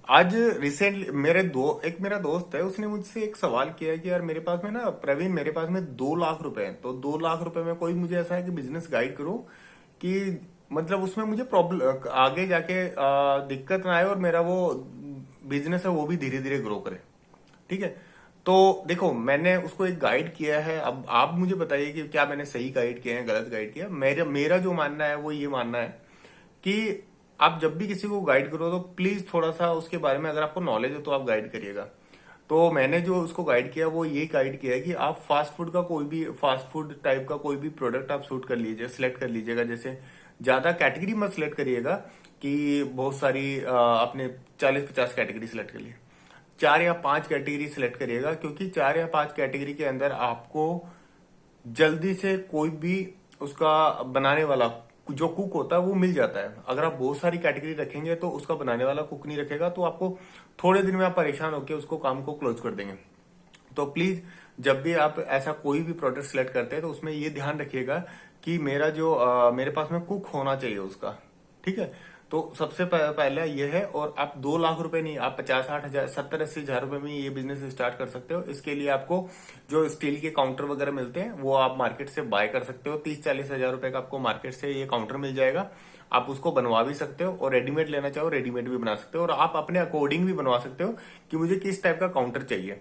आज रिसेंटली मेरा दोस्त है, उसने मुझसे एक सवाल किया कि यार मेरे पास में ना प्रवीण, मेरे पास में 2 लाख रुपए हैं, तो 2 लाख रुपए में कोई मुझे ऐसा है कि बिजनेस गाइड करो कि मतलब उसमें मुझे प्रॉब्लम आगे जाके दिक्कत ना आए और मेरा वो बिजनेस है वो भी धीरे धीरे ग्रो करे। ठीक है। तो देखो, मैंने उसको एक गाइड किया है। अब आप मुझे बताइए कि क्या मैंने सही गाइड किया है, गलत गाइड किया है। मेरा मेरा जो मानना है वो ये मानना है कि आप जब भी किसी को गाइड करो तो प्लीज थोड़ा सा उसके बारे में, अगर आपको नॉलेज है तो आप गाइड करिएगा। तो मैंने जो उसको गाइड किया वो ये गाइड किया है कि आप फास्ट फूड टाइप का कोई भी प्रोडक्ट आप शूट कर लीजिए, सिलेक्ट कर लीजिएगा। जैसे ज्यादा कैटेगरी मत सिलेक्ट करिएगा कि बहुत सारी आपने 40-50 कैटेगरी सिलेक्ट कर ली। 4 या 5 कैटेगरी सिलेक्ट करिएगा, क्योंकि 4 या 5 कैटेगरी के अंदर आपको जल्दी से कोई भी उसका बनाने वाला जो कुक होता है वो मिल जाता है। अगर आप बहुत सारी कैटेगरी रखेंगे तो उसका बनाने वाला कुक नहीं रखेगा, तो आपको थोड़े दिन में आप परेशान होकर उसको काम को क्लोज कर देंगे। तो प्लीज जब भी आप ऐसा कोई भी प्रोडक्ट सिलेक्ट करते हैं तो उसमें ये ध्यान रखिएगा कि मेरे पास में कुक होना चाहिए उसका। ठीक है। तो सबसे पहला ये है। और आप 2 लाख रुपए नहीं, आप 50-60 हजार, 70-80 हजार रुपए में ये बिजनेस स्टार्ट कर सकते हो। इसके लिए आपको जो स्टील के काउंटर वगैरह मिलते हैं वो आप मार्केट से बाय कर सकते हो। 30-40 हजार रुपए का आपको मार्केट से ये काउंटर मिल जाएगा। आप उसको बनवा भी सकते हो, और रेडीमेड लेना चाहो रेडीमेड भी बना सकते हो, और आप अपने अकॉर्डिंग भी बनवा सकते हो कि मुझे किस टाइप का काउंटर चाहिए।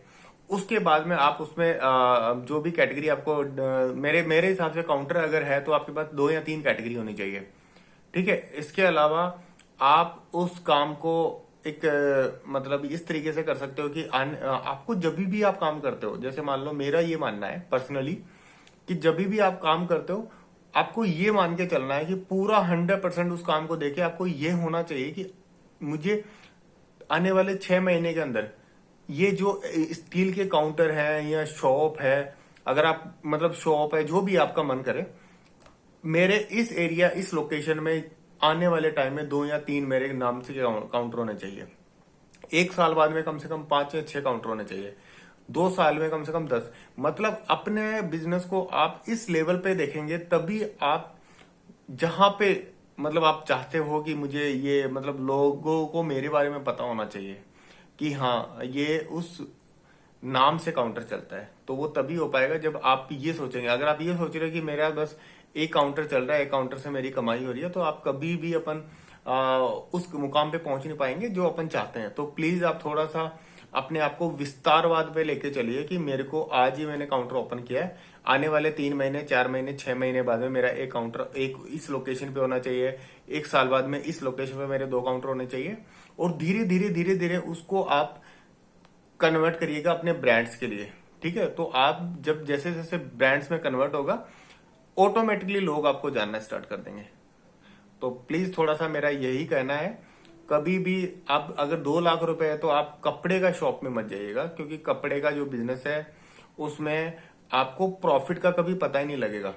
उसके बाद में आप उसमें जो भी कैटेगरी आपको मेरे मेरे हिसाब से काउंटर अगर है तो आपके पास 2 या 3 कैटेगरी होनी चाहिए। ठीक है। इसके अलावा आप उस काम को एक मतलब इस तरीके से कर सकते हो कि आपको जब भी आप काम करते हो, जैसे मान लो मेरा ये मानना है पर्सनली कि जब भी आप काम करते हो आपको ये मान के चलना है कि पूरा 100% उस काम को देके आपको ये होना चाहिए कि मुझे आने वाले 6 महीने के अंदर ये जो स्टील के काउंटर है या शॉप है, अगर आप मतलब शॉप है जो भी आपका मन करे, मेरे इस एरिया इस लोकेशन में आने वाले टाइम में 2 या 3 मेरे नाम से काउंटर होने चाहिए। 1 साल बाद में कम से कम 5 या 6 काउंटर होने चाहिए। 2 साल में कम से कम 10। मतलब अपने बिजनेस को आप इस लेवल पे देखेंगे तभी आप जहां पे मतलब आप चाहते हो कि मुझे ये मतलब लोगों को मेरे बारे में पता होना चाहिए कि हाँ ये उस नाम से काउंटर चलता है, तो वो तभी हो पाएगा जब आप ये सोचेंगे। अगर आप ये सोच रहे हो कि मेरा बस एक काउंटर चल रहा है, एक काउंटर से मेरी कमाई हो रही है, तो आप कभी भी उस मुकाम पे पहुंच नहीं पाएंगे जो अपन चाहते हैं। तो प्लीज आप थोड़ा सा अपने आप को विस्तारवाद पे लेके चलिए कि मेरे को आज ही मैंने काउंटर ओपन किया है, आने वाले 3 महीने, 4 महीने, 6 महीने बाद में मेरा एक काउंटर एक इस लोकेशन पे होना चाहिए। 1 साल बाद में इस लोकेशन पे मेरे 2 काउंटर होने चाहिए। और धीरे धीरे उसको आप कन्वर्ट करिएगा अपने ब्रांड्स के लिए। ठीक है। तो आप जब जैसे जैसे ब्रांड्स में कन्वर्ट होगा ऑटोमेटिकली लोग आपको जानना स्टार्ट कर देंगे। तो प्लीज थोड़ा सा मेरा यही कहना है, कभी भी आप अगर 2 लाख रुपए है तो आप कपड़े का शॉप में मत जाइएगा, क्योंकि कपड़े का जो बिजनेस है उसमें आपको प्रॉफिट का कभी पता ही नहीं लगेगा।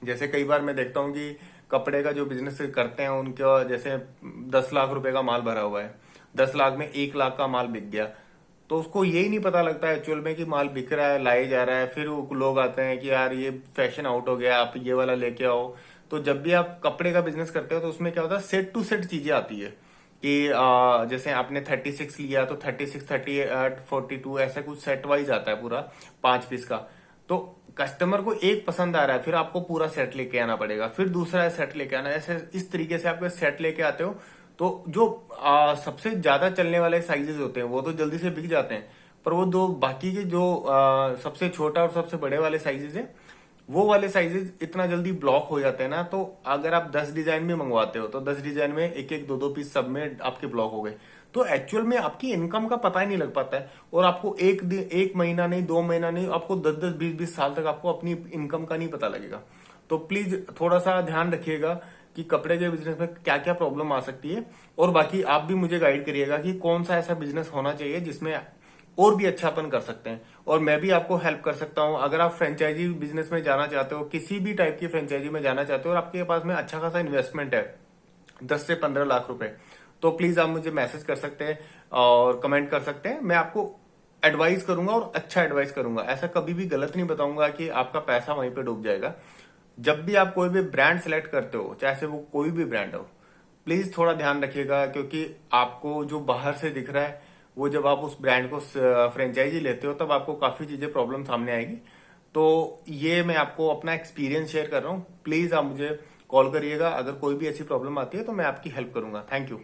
जैसे कई बार मैं देखता हूँ कि कपड़े का जो बिजनेस करते हैं उनका जैसे 10 लाख रुपए का माल भरा हुआ है, 10 लाख में 1 लाख का माल बिक गया, तो उसको यही नहीं पता लगता है एक्चुअल में कि माल बिक रहा है, लाए जा रहा है। फिर वो लोग आते हैं कि यार ये फैशन आउट हो गया, आप ये वाला लेके आओ। तो जब भी आप कपड़े का बिजनेस करते हो तो उसमें क्या होता है, सेट टू सेट चीजें आती है कि जैसे आपने 36 लिया तो 36, 38, 42 ऐसा कुछ सेट वाइज आता है पूरा 5 पीस का। तो कस्टमर को एक पसंद आ रहा है, फिर आपको पूरा सेट लेके आना पड़ेगा, फिर दूसरा सेट लेके आना, ऐसे इस तरीके से आपको सेट लेके आते हो। तो जो सबसे ज्यादा चलने वाले साइजेस होते हैं वो तो जल्दी से बिक जाते हैं, पर वो दो बाकी के जो सबसे छोटा और सबसे बड़े वाले साइजेस है, वो वाले साइजेस इतना जल्दी ब्लॉक हो जाते हैं ना। तो अगर आप 10 डिजाइन भी मंगवाते हो तो 10 डिजाइन में एक एक दो दो पीस सब में आपके ब्लॉक हो गए, तो एक्चुअल में आपकी इनकम का पता ही नहीं लग पाता है। और आपको एक महीना नहीं, 2 महीना नहीं, आपको 10-10, 20-20 साल तक आपको अपनी इनकम का नहीं पता लगेगा। तो प्लीज थोड़ा सा ध्यान रखिएगा कि कपड़े के बिजनेस में क्या क्या प्रॉब्लम आ सकती है। और बाकी आप भी मुझे गाइड करिएगा कि कौन सा ऐसा बिजनेस होना चाहिए जिसमें और भी अच्छापन कर सकते हैं, और मैं भी आपको हेल्प कर सकता हूं। अगर आप फ्रेंचाइजी बिजनेस में जाना चाहते हो, किसी भी टाइप की फ्रेंचाइजी में जाना चाहते हो और आपके पास में अच्छा खासा इन्वेस्टमेंट है 10 से 15 लाख रुपए, तो प्लीज आप मुझे मैसेज कर सकते हैं और कमेंट कर सकते हैं। मैं आपको एडवाइस करूंगा और अच्छा एडवाइस करूंगा। ऐसा कभी भी गलत नहीं बताऊंगा कि आपका पैसा वहीं पे डूब जाएगा। जब भी आप कोई भी ब्रांड सेलेक्ट करते हो, चाहे से वो कोई भी ब्रांड हो, प्लीज थोड़ा ध्यान रखिएगा, क्योंकि आपको जो बाहर से दिख रहा है वो जब आप उस ब्रांड को फ्रेंचाइजी लेते हो तब आपको काफी चीजें प्रॉब्लम सामने आएगी। तो ये मैं आपको अपना एक्सपीरियंस शेयर कर रहा हूँ। प्लीज आप मुझे कॉल करिएगा, अगर कोई भी ऐसी प्रॉब्लम आती है तो मैं आपकी हेल्प करूंगा। Thank you.